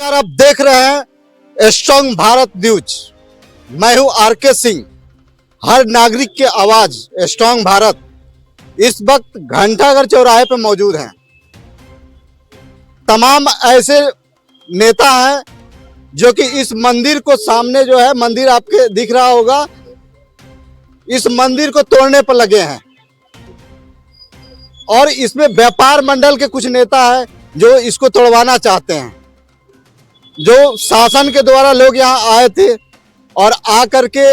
नमस्कार, आप देख रहे हैं स्ट्रॉन्ग भारत न्यूज। मैं हूं आरके सिंह, हर नागरिक की आवाज स्ट्रॉन्ग भारत। इस वक्त घंटाघर चौराहे पर मौजूद हैं। तमाम ऐसे नेता हैं जो कि इस मंदिर को सामने जो है मंदिर आपके दिख रहा होगा, इस मंदिर को तोड़ने पर लगे हैं। और इसमें व्यापार मंडल के कुछ नेता हैं जो इसको तोड़वाना चाहते हैं। जो शासन के द्वारा लोग यहाँ आए थे और आकर के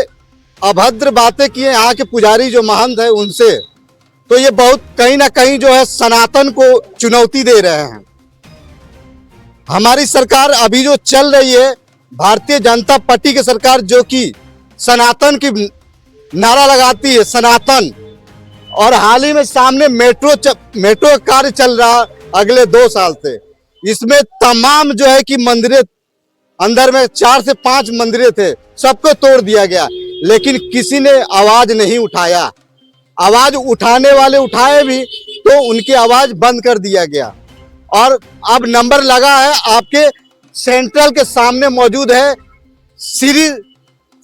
अभद्र बातें किए यहाँ के पुजारी जो महंत है उनसे, तो ये बहुत कहीं ना कहीं जो है सनातन को चुनौती दे रहे हैं। हमारी सरकार अभी जो चल रही है, भारतीय जनता पार्टी की सरकार, जो कि सनातन की नारा लगाती है, सनातन। और हाल ही में सामने मेट्रो कार्य चल रहा अगले 2 साल से। इसमें तमाम जो है कि मंदिरें, अंदर में 4 से 5 मंदिरें थे, सबको तोड़ दिया गया, लेकिन किसी ने आवाज नहीं उठाया। आवाज उठाने वाले उठाए भी तो उनकी आवाज बंद कर दिया गया। और अब नंबर लगा है, आपके सेंट्रल के सामने मौजूद है श्री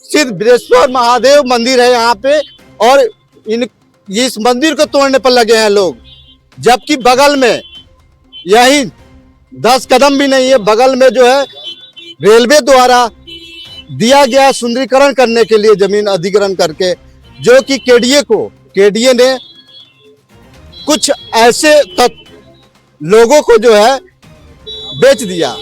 सिद्ध बृहस्पति महादेव मंदिर है यहाँ पे, और इस मंदिर को तोड़ने पर लगे हैं लोग। जबकि बगल में यही 10 कदम भी नहीं है, बगल में जो है रेलवे द्वारा दिया गया सुंदरीकरण करने के लिए जमीन अधिग्रहण करके, जो कि केडीए ने कुछ ऐसे लोगों को जो है बेच दिया।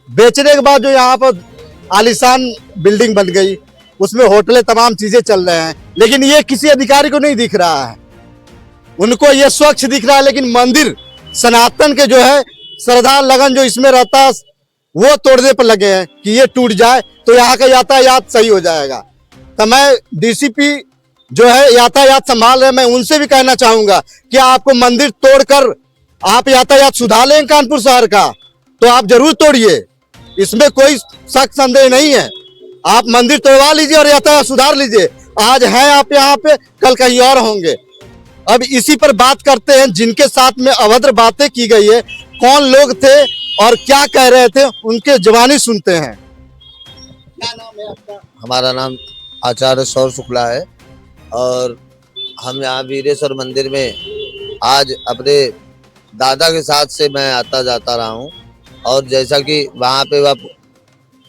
बेचने के बाद जो यहाँ पर आलीशान बिल्डिंग बन गई, उसमें होटलें, तमाम चीजें चल रहे हैं, लेकिन ये किसी अधिकारी को नहीं दिख रहा है। उनको ये स्वच्छ दिख रहा है, लेकिन मंदिर सनातन के जो है श्रद्धा लगन जो इसमें रहता है वो तोड़ने पर लगे हैं कि ये टूट जाए तो यहाँ का यातायात सही हो जाएगा। तो मैं डीसीपी जो है यातायात संभाल रहे हैं, मैं उनसे भी कहना चाहूंगा कि आपको मंदिर तोड़कर आप यातायात सुधार लें कानपुर शहर का, तो आप जरूर तोड़िए, इसमें कोई शक संदेह नहीं है। आप मंदिर तोड़वा लीजिए और यातायात सुधार लीजिए। आज हैं आप यहाँ पे, कल कहीं और होंगे। अब इसी पर बात करते हैं, जिनके साथ में अभद्र बातें की गई है, कौन लोग थे और क्या कह रहे थे, उनके जुबानी सुनते हैं। क्या नाम है आपका? हमारा नाम आचार्य सौर शुक्ला है और हम यहाँ वीरेश्वर मंदिर में आज अपने दादा के साथ से मैं आता जाता रहा हूँ। और जैसा कि वहाँ पे वह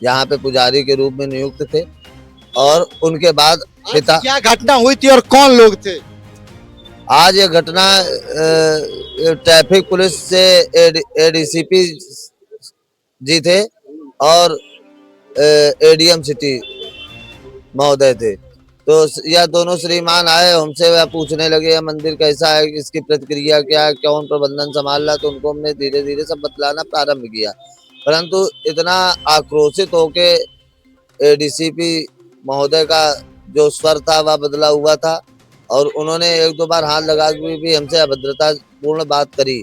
यहाँ पे पुजारी के रूप में नियुक्त थे, और उनके बाद पिता। क्या घटना हुई थी और कौन लोग थे? आज ये घटना ट्रैफिक पुलिस से एडीसीपी जी थे और एडीएम सिटी महोदय थे। तो यह दोनों श्रीमान आए, हमसे वह पूछने लगे यह मंदिर कैसा है, इसकी प्रतिक्रिया क्या है, कौन प्रबंधन संभाल रहा। तो उनको हमने धीरे धीरे सब बतलाना प्रारंभ किया, परंतु इतना आक्रोशित होके एडीसीपी महोदय का जो स्वर था वह बदला हुआ था, और उन्होंने 1-2 बार हाथ लगा के भी हमसे अभद्रता पूर्ण बात करी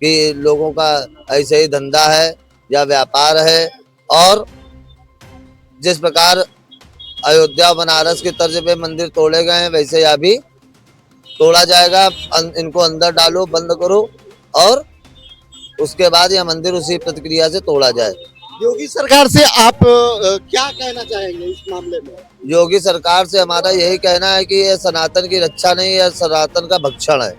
कि लोगों का ऐसे ही धंधा है या व्यापार है, और जिस प्रकार अयोध्या बनारस के तर्ज पे मंदिर तोड़े गए हैं वैसे यह भी तोड़ा जाएगा। इनको अंदर डालो, बंद करो, और उसके बाद यह मंदिर उसी प्रतिक्रिया से तोड़ा जाए। योगी सरकार से आप क्या कहना चाहेंगे इस मामले में? योगी सरकार से हमारा यही कहना है कि यह सनातन की रक्षा नहीं, यह सनातन का भक्षण है।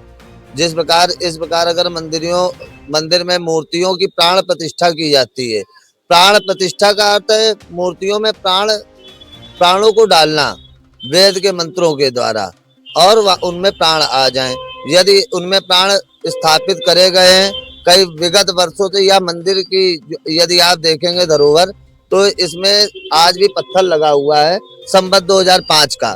इस प्रकार अगर मंदिर में मूर्तियों की प्राण प्रतिष्ठा की जाती है, प्राण प्रतिष्ठा का अर्थ है मूर्तियों में प्राणों को डालना वेद के मंत्रों के द्वारा, और उनमें प्राण आ जाएं। यदि उनमें प्राण स्थापित करे गए हैं कई विगत वर्षों से, या मंदिर की यदि आप देखेंगे धरोहर, तो इसमें आज भी पत्थर लगा हुआ है संवत 2005 का।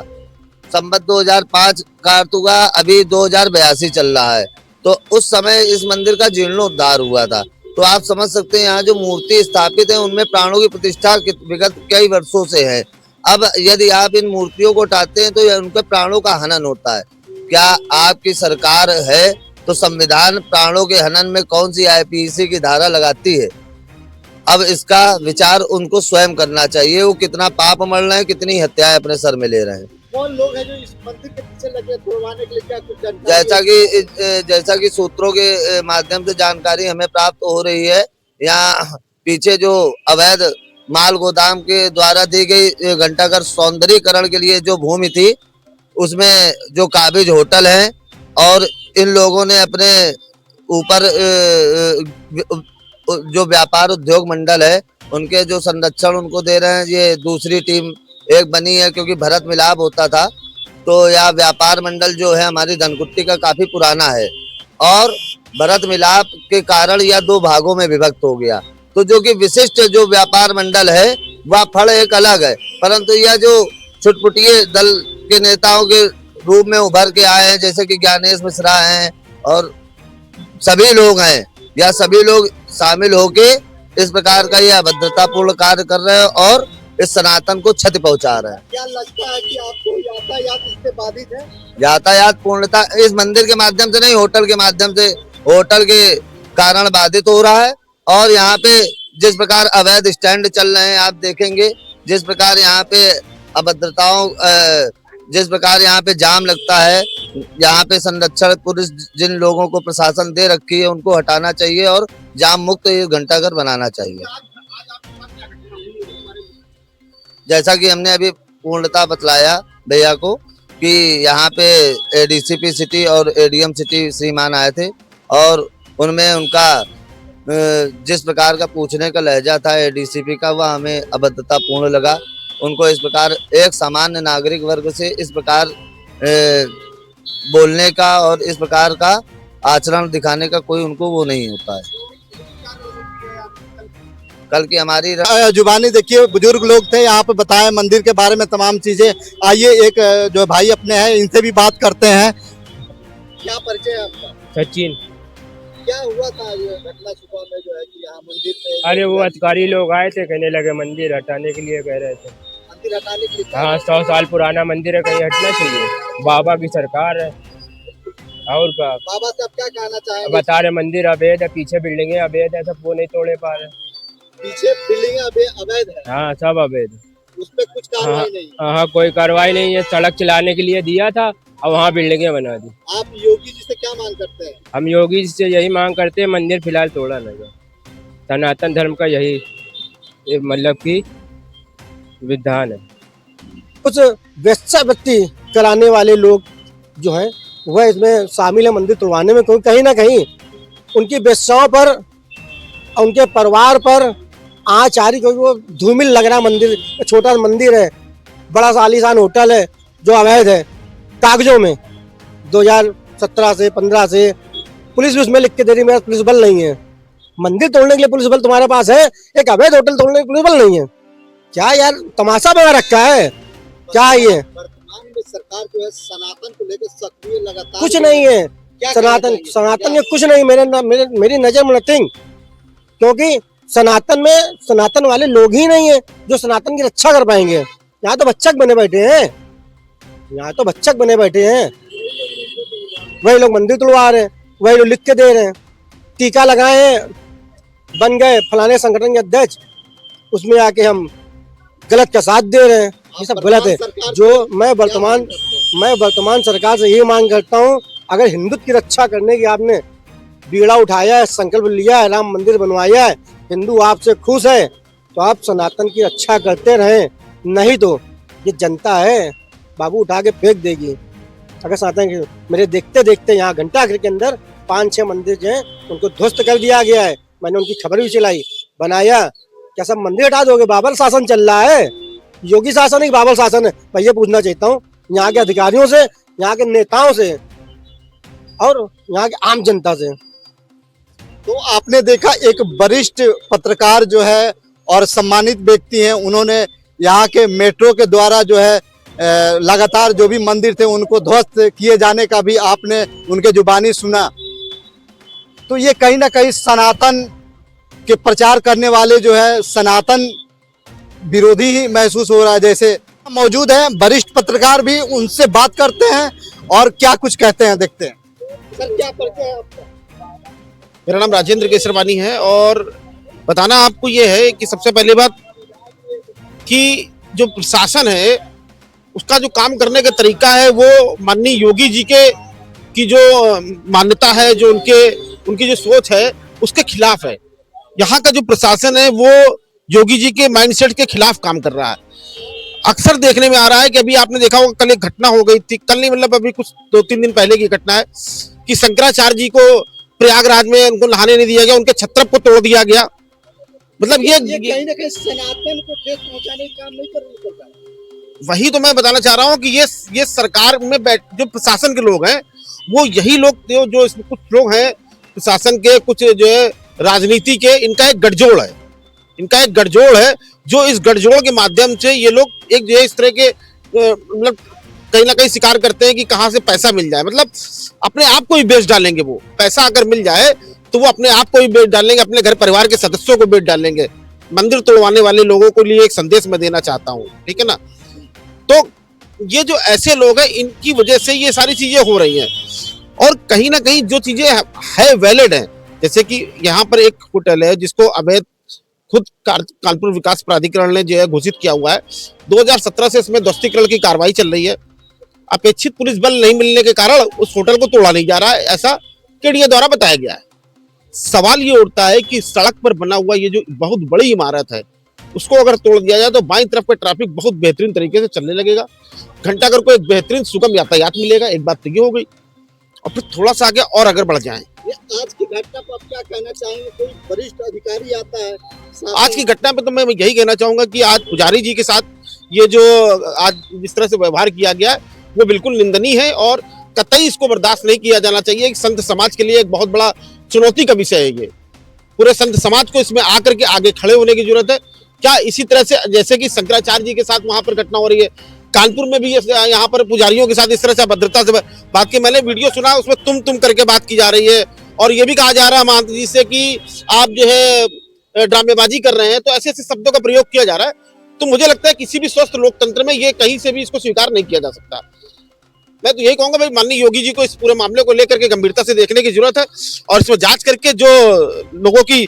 संवत 2005 का अर्थ हुआ अभी 2082 चल रहा है, तो उस समय इस मंदिर का जीर्णोद्धार हुआ था। तो आप समझ सकते हैं यहाँ जो मूर्ति स्थापित है उनमें प्राणों की प्रतिष्ठा विगत कई वर्षों से है। अब यदि आप इन मूर्तियों को उठाते हैं तो उनके प्राणों का हनन होता है। क्या आपकी सरकार है तो संविधान प्राणों के हनन में कौन सी आईपीसी की धारा लगाती है? अब इसका विचार उनको स्वयं करना चाहिए, वो कितना पाप मर रहे हैं, कितनी हत्याएं अपने सर में ले रहे हैं। कौन लोग हैं जो इस मंदिर के पीछे लगे तोड़वाने के लिए, क्या कुछ जानकारी? जैसा कि सूत्रों के माध्यम से जानकारी हमें प्राप्त हो रही है, यहाँ पीछे जो अवैध माल गोदाम के द्वारा दी गई घंटाघर सौंदर्यीकरण के लिए जो भूमि थी, उसमें जो काबिज होटल है और इन लोगों ने अपने ऊपर जो व्यापार उद्योग मंडल है उनके जो संरक्षण उनको दे रहे हैं। ये दूसरी टीम एक बनी है, क्योंकि भरत मिलाप होता था तो यह व्यापार मंडल जो है हमारी धनकुट्टी का काफी पुराना है और भरत मिलाप के कारण यह दो भागों में विभक्त हो गया। तो जो कि विशिष्ट जो व्यापार मंडल है वह फल एक अलग है, परंतु यह जो छुटपुटिये दल के नेताओं के रूप में उभर के आए हैं, जैसे कि ज्ञानेश मिश्रा हैं और सभी लोग हैं, या सभी लोग शामिल होके इस प्रकार का यह अभद्रतापूर्ण कार्य कर रहे हैं और इस सनातन को क्षति पहुंचा रहे हैं। क्या लगता है कि आपको यातायात इससे बाधित है? यातायात पूर्णता इस मंदिर के माध्यम से नहीं, होटल के माध्यम से, होटल के कारण बाधित हो रहा है। और यहाँ पे जिस प्रकार अवैध स्टैंड चल रहे हैं, आप देखेंगे जिस प्रकार यहाँ पे अभद्रताओं, जिस प्रकार यहाँ पे जाम लगता है, यहाँ पे संरक्षण पुलिस जिन लोगों को प्रशासन दे रखी है उनको हटाना चाहिए और जाम मुक्त ये घंटाघर बनाना चाहिए। जैसा कि हमने अभी पूर्णता बतलाया भैया को कि यहाँ पे एडीसीपी सिटी और एडीएम सिटी श्रीमान आए थे और उनमें उनका जिस प्रकार का पूछने का लहजा था एडीसीपी का, वह हमें अभद्रतापूर्ण लगा। उनको इस प्रकार एक सामान्य नागरिक वर्ग से इस प्रकार बोलने का और इस प्रकार का आचरण दिखाने का कोई उनको वो नहीं होता है। कल की हमारी जुबानी देखिए, बुजुर्ग लोग थे यहाँ पे, बताएं मंदिर के बारे में तमाम चीजें। आइए एक जो भाई अपने हैं इनसे भी बात करते हैं। क्या परिचय है आपका? सचिन। क्या हुआ था ये घटना सुबह में जो है कि यहाँ मंदिर पे? अरे वो अधिकारी लोग आए थे, कहने लगे मंदिर हटाने के लिए कह रहे थे। मंदिर हटाने के लिए? हाँ, 100 साल पुराना मंदिर है, कहीं हटना चाहिए। बाबा की सरकार है और का बाबा से आप क्या कहना चाहेंगे? बता रहे मंदिर अवैध है, पीछे बिल्डिंगे अवैध है, सब वो नहीं तोड़े पा रहे। पीछे बिल्डिंग अवैध है? हाँ, सब अवैध। उस पे कुछ कार्रवाई नहीं? हाँ, कोई कार्रवाई नहीं है। सड़क चलाने के लिए दिया था और वहाँ बिल्डिंगे बना दी। आप योगी जी से क्या मांग करते हैं? हम योगी जी से यही मांग करते हैं, मंदिर फिलहाल तोड़ा न जाए। सनातन धर्म का यही मतलब की विधान है। कुछ वेश्यावृत्ति कराने वाले लोग जो हैं वह इसमें शामिल है मंदिर तोड़वाने में, क्योंकि कहीं ना कहीं उनकी वेश्याओं पर, उनके परिवार पर आँच आ रही, क्योंकि वो धूमिल लग रहा मंदिर। छोटा मंदिर है, बड़ा सा आलीशान होटल है जो अवैध है कागजों में। 2017 से 15 से पुलिस भी उसमें लिख के दे रही, मेरा पुलिस बल नहीं है। मंदिर तोड़ने के लिए पुलिस बल तुम्हारे पास है, एक अवैध होटल तोड़ने के लिए पुलिस बल नहीं है? क्या यार तमाशा बना रखा है क्या ये? वर्तमान में सरकार जो है सनातन को लेकर सक्रिय लगातार कुछ नहीं है। सनातन में कुछ नहीं, मेरी नजर में नथिंग। क्योंकि सनातन वाले लोग ही नहीं है जो सनातन की रक्षा कर पाएंगे। यहाँ तो बच्चक बने बैठे हैं, वही लोग मंदिर तोड़वा रहे हैं, वही लोग लिख के दे रहे हैं, टीका लगाए हैं, बन गए फलाने संगठन के अध्यक्ष, उसमें आके हम गलत का साथ दे रहे हैं। ये सब गलत है। जो मैं वर्तमान सरकार से ये मांग करता हूँ, अगर हिंदुत्व की रक्षा करने की आपने बीड़ा उठाया है, संकल्प लिया है, राम मंदिर बनवाया है, हिंदू आपसे खुश है, तो आप सनातन की रक्षा करते रहें। नहीं तो ये जनता है बाबू उठा के फेंक देगी। अगर सनातन की, मेरे देखते देखते यहाँ घंटाघर के अंदर 5-6 मंदिर जो हैं उनको ध्वस्त कर दिया गया है। मैंने उनकी खबर भी चलाई, बनाया। क्या सब मंदिर हटा दोगे? बाबर शासन चल रहा है, योगी शासन है कि बाबर शासन है? मैं ये पूछना चाहता हूँ यहाँ के अधिकारियों से, यहाँ के नेताओं से और यहाँ के आम जनता से। तो आपने देखा एक वरिष्ठ पत्रकार जो है और सम्मानित व्यक्ति हैं, उन्होंने यहाँ के मेट्रो के द्वारा जो है लगातार जो भी मंदिर थे उनको ध्वस्त किए जाने का भी आपने उनके जुबानी सुना। तो ये कहीं ना कहीं सनातन के प्रचार करने वाले जो है सनातन विरोधी ही महसूस हो रहा है। जैसे मौजूद हैं वरिष्ठ पत्रकार भी, उनसे बात करते हैं और क्या कुछ कहते हैं, देखते हैं। सर क्या परिचय है आपका? मेरा नाम राजेंद्र केसरवानी है और बताना आपको ये है कि सबसे पहली बात कि जो प्रशासन है उसका जो काम करने का तरीका है वो माननीय योगी जी की जो मान्यता है, जो उनकी जो सोच है उसके खिलाफ है। यहाँ का जो प्रशासन है वो योगी जी के माइंडसेट के खिलाफ काम कर रहा है। अक्सर देखने में आ रहा है कि अभी आपने देखा होगा, कल एक घटना हो गई थी, कल नहीं मतलब अभी कुछ 2-3 दिन पहले की घटना है कि शंकराचार्य जी को प्रयागराज में उनको नहाने नहीं दिया गया, उनके छत्र को तोड़ दिया गया। मतलब ये कहीं ना कहीं सनातन को ठेस पहुंचाने का काम नहीं कर रही। वही तो मैं बताना चाह रहा हूँ कि ये सरकार में जो प्रशासन के लोग हैं वो यही लोग जो इसमें कुछ लोग हैं प्रशासन के, कुछ जो है राजनीति के, इनका एक गठजोड़ है, जो इस गठजोड़ के माध्यम से ये लोग एक जो है इस तरह के मतलब कहीं ना कहीं शिकार करते हैं कि कहाँ से पैसा मिल जाए। मतलब अपने आप को ही बेच डालेंगे, वो पैसा अगर मिल जाए तो वो अपने आप को ही बेच डालेंगे, अपने घर परिवार के सदस्यों को बेच डालेंगे। मंदिर तोड़वाने वाले लोगों को लिए एक संदेश मैं देना चाहता हूँ, ठीक है ना। तो ये जो ऐसे लोग हैं इनकी वजह से ये सारी चीजें हो रही हैं, और कहीं ना कहीं जो चीजें है वैलिड है, जैसे कि यहाँ पर एक होटल है जिसको अवैध खुद कानपुर विकास प्राधिकरण ने जो है घोषित किया हुआ है। 2017 से इसमें ध्वस्तीकरण की कार्रवाई चल रही है। अपेक्षित पुलिस बल नहीं मिलने के कारण उस होटल को तोड़ा नहीं जा रहा है, ऐसा केडीए द्वारा बताया गया है। सवाल ये उठता है कि सड़क पर बना हुआ ये जो बहुत बड़ी इमारत है उसको अगर तोड़ दिया जाए तो बाईं तरफ का ट्रैफिक बहुत बेहतरीन तरीके से चलने लगेगा, घंटाघर को एक बेहतरीन सुगम यातायात मिलेगा। एक बात तो ये हो गई, और फिर थोड़ा सा आगे और अगर बढ़ जाए, आज की घटना पर आप क्या कहना चाहेंगे? कोई वरिष्ठ अधिकारी आता है आज की घटना पे तो मैं यही कहना चाहूंगा कि आज पुजारी जी के साथ ये जो आज जिस तरह से व्यवहार किया गया है वो बिल्कुल निंदनीय है, और कतई इसको बर्दाश्त नहीं किया जाना चाहिए। एक संत समाज के लिए एक बहुत बड़ा चुनौती का विषय है ये। पूरे संत समाज को इसमें आकर के आगे खड़े होने की जरूरत है। क्या इसी तरह से जैसे कि शंकराचार्य जी के साथ वहां पर घटना हो रही है, कानपुर में भी यहाँ पर पुजारियों के साथ इस तरह से अभद्रता से बात की। मैंने वीडियो सुना, उसमें तुम करके बात की जा रही है, और ये भी कहा जा रहा है महंत जी से कि आप जो है ड्रामेबाजी कर रहे हैं, तो ऐसे ऐसे शब्दों का प्रयोग किया जा रहा है। तो मुझे लगता है किसी भी स्वस्थ लोकतंत्र में ये कहीं से भी इसको स्वीकार नहीं किया जा सकता। मैं तो यही कहूंगा भाई, माननीय योगी जी को इस पूरे मामले को लेकर के गंभीरता से देखने की जरूरत है, और इसमें जांच करके जो लोगों की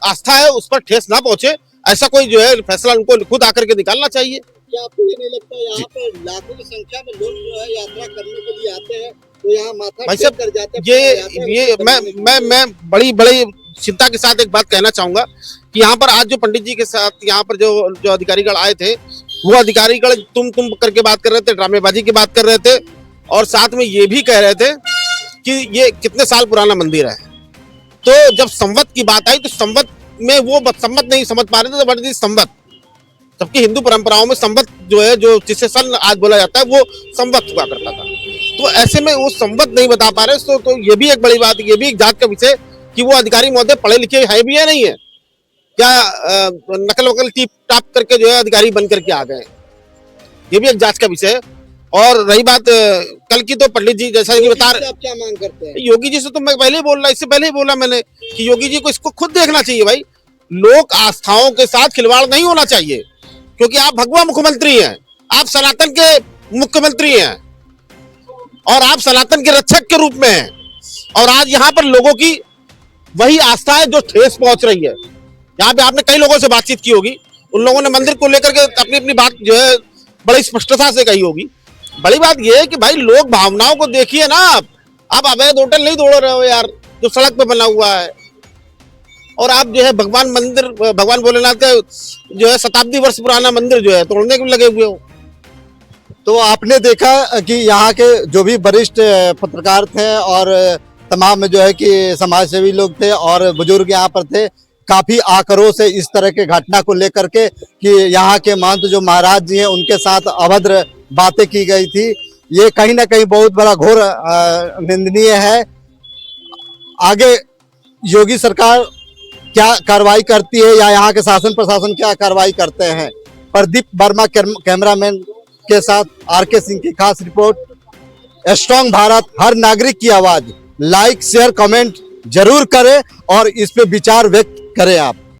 आस्था है उस पर ठेस ना पहुंचे, ऐसा कोई जो है फैसला उनको खुद आकर के निकालना चाहिए। क्या आपको ये नहीं लगता यहाँ पर लाखों की संख्या में लोग जो है यात्रा करने के लिए आते हैं तो यहाँ माथा टेक कर जाते हैं? ये मैं बड़ी चिंता के साथ एक बात कहना चाहूंगा कि यहाँ पर आज जो पंडित जी के साथ यहाँ पर जो अधिकारीगण आए थे, वो अधिकारीगण तुम करके बात कर रहे थे, ड्रामेबाजी की बात कर रहे थे, और साथ में ये भी कह रहे थे कि ये कितने साल पुराना मंदिर है। तो जब संवत की बात आई तो संवत में वो संवत नहीं समझ पा रहे थे, बट संवत, जबकि हिंदू परंपराओं में संवत जो है, जो जिसे सन आज बोला जाता है, वो संवत हुआ करता था। तो ऐसे में वो संवत नहीं बता पा रहे, तो ये भी एक बड़ी बात, ये भी एक जांच का विषय कि वो अधिकारी महोदय पढ़े लिखे है भी या नहीं है, क्या नकल वकल टीप टाप करके जो है अधिकारी बन करके आ गए, ये भी एक जांच का विषय है। और रही बात कल की, तो पंडित जी जैसा कि बता रहे, आप क्या मांग करते हैं? योगी जी से तो मैं पहले ही बोल रहा, इससे पहले ही बोला मैंने कि योगी जी को इसको खुद देखना चाहिए भाई। लोक आस्थाओं के साथ खिलवाड़ नहीं होना चाहिए, क्योंकि आप भगवा मुख्यमंत्री हैं, आप सनातन के मुख्यमंत्री हैं, और आप सनातन के रक्षक के रूप में हैं, और आज यहाँ पर लोगों की वही आस्था है जो ठेस पहुंच रही है। यहाँ पे आपने कई लोगों से बातचीत की होगी, उन लोगों ने मंदिर को लेकर के अपनी अपनी बात जो है बड़ी स्पष्टता से कही होगी। बड़ी बात यह है कि भाई लोग भावनाओं को देखिए ना, आप अवैध होटल नहीं तोड़ रहे हो यार, जो सड़क पे बना हुआ है, और आप जो है भगवान मंदिर, भगवान भोलेनाथ का जो है शताब्दी वर्ष पुराना मंदिर जो है तोड़ने के लगे हुए हो। तो आपने देखा कि यहाँ के जो भी वरिष्ठ पत्रकार थे और तमाम जो है कि समाज सेवी लोग थे और बुजुर्ग यहाँ पर थे, काफी आक्रोश है इस तरह के घटना को लेकर के कि यहाँ के महंत जो महाराज जी हैं उनके साथ अभद्र बातें की गई थी। ये कहीं ना कहीं बहुत बड़ा घोर निंदनीय है। आगे योगी सरकार क्या कार्रवाई करती है या यहाँ के शासन प्रशासन क्या कार्रवाई करते हैं? प्रदीप वर्मा कैमरामैन के साथ आरके सिंह की खास रिपोर्ट। स्ट्रॉन्ग भारत, हर नागरिक की आवाज। लाइक शेयर कमेंट जरूर करें और इस पे विचार व्यक्त करें आप।